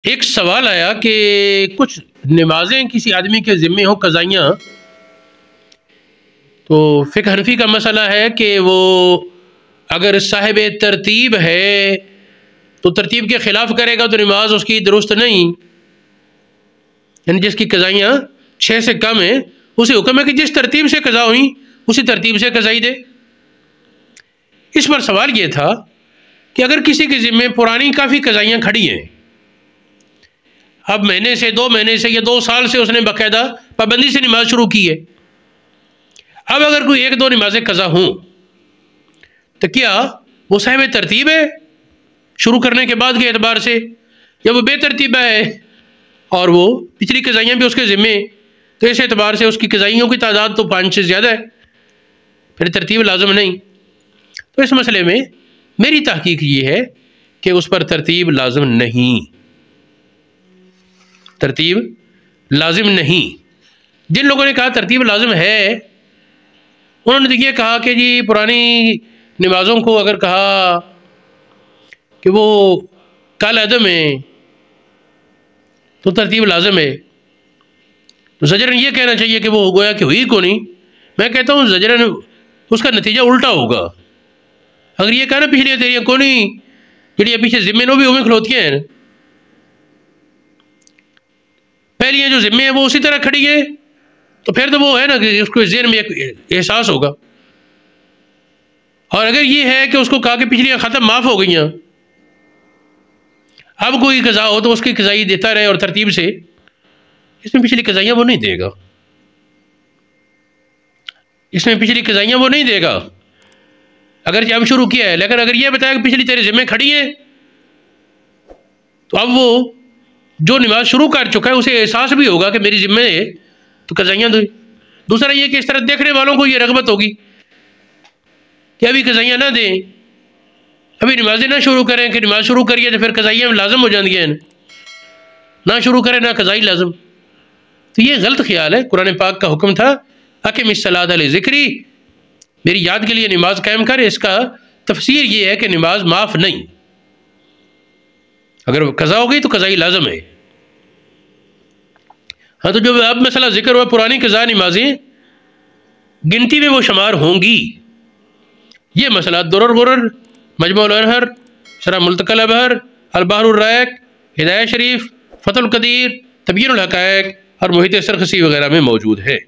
एक सवाल आया कि कुछ नमाजें किसी आदमी के ज़िम्मे हो कज़ाइयाँ, तो फ़िक़्ह हनफ़ी का मसला है कि वो अगर साहिब तरतीब है तो तरतीब के ख़िलाफ़ करेगा तो नमाज उसकी दुरुस्त नहीं। यानी जिसकी कज़ाइयाँ 6 से कम है उसे हुक्म है कि जिस तरतीब से कज़ा हुई उसी तरतीब से कज़ाई दे। इस पर सवाल ये था कि अगर किसी के ज़िम्मे पुरानी काफ़ी कज़ाइयाँ खड़ी हैं, अब महीने से 2 महीने से या 2 साल से उसने बाकायदा पाबंदी से नमाज शुरू की है, अब अगर कोई 1-2 नमाजें कज़ा हों तो क्या वो साहिब तरतीब है शुरू करने के बाद के एतबार से, या वो बेतरतीबा है और वो पिछली कज़ाइयाँ भी उसके ज़िम्मे, तो इस एतबार से उसकी कज़ाइयों की तादाद तो 5 से ज़्यादा है, फिर तरतीब लाज़िम नहीं। तो इस मसले में मेरी तहकीक ये है कि उस पर तरतीब लाज़िम नहीं, तरतीब लाज़िम नहीं। जिन लोगों ने कहा तरतीब लाज़िम है, उन्होंने तो ये कहा कि जी पुरानी नमाज़ों को अगर कहा कि वो काल अदम है तो तरतीब लाज़िम है, तो ज़जरन ये कहना चाहिए कि वो गोया कि हुई को नहीं। मैं कहता हूँ ज़जरन उसका नतीजा उल्टा होगा। अगर ये कहना पिछली तेरियाँ को नहीं जड़िया पीछे ज़िम्मे नो भी उमें खलोतियाँ हैं, पहली जो ज़िम्मे है वो उसी तरह खड़ी है, तो फिर तो वो है ना कि उसको ज़हन में एक एहसास होगा। और अगर ये है कि उसको कहा कि पिछलियाँ ख़त्म माफ़ हो गई, अब कोई कज़ा हो तो उसकी कज़ाई देता रहे और तरतीब से, इसमें पिछली कज़ाइयाँ वो नहीं देगा, इसमें पिछली कज़ाइयाँ वो नहीं देगा अगर जब शुरू किया है। लेकिन अगर ये बताया कि पिछली तेरे ज़िम्मे खड़ी है, तो अब वो जो नमाज शुरू कर चुका है उसे एहसास भी होगा कि मेरी ज़िम्मे है तो कज़ाइयाँ दो। दूसरा ये कि इस तरह देखने वालों को ये रग़बत होगी कि अभी कज़ाइयाँ ना दें, अभी नमाजें ना शुरू करें कि नमाज शुरू करिए तो फिर कज़ाइयाँ लाज़िम हो जाती हैं, ना शुरू करें ना कज़ाई लाज़िम। तो ये गलत ख्याल है। कुरान पाक का हुक्म था अक़िमिस्सलात लिज़िक्री, मेरी याद के लिए नमाज कायम कर। इसका तफसीर ये है कि नमाज माफ़ नहीं, अगर कज़ा हो गई तो कज़ाई लाज़िम है। हाँ, तो जो अब मसला जिक्र हुआ पुरानी कज़ा नमाजें गिनती में वो शुमार होंगी, ये मसला दुर्र गुर्र, मजमुअल अनहर, शरह मुल्तक़ल अबहर, अल बहरुर राइक़, हिदायत शरीफ, फ़तहुल क़दीर, तबयीनुल हक़ाइक़ और मुहित सरख़सी वग़ैरह में मौजूद है।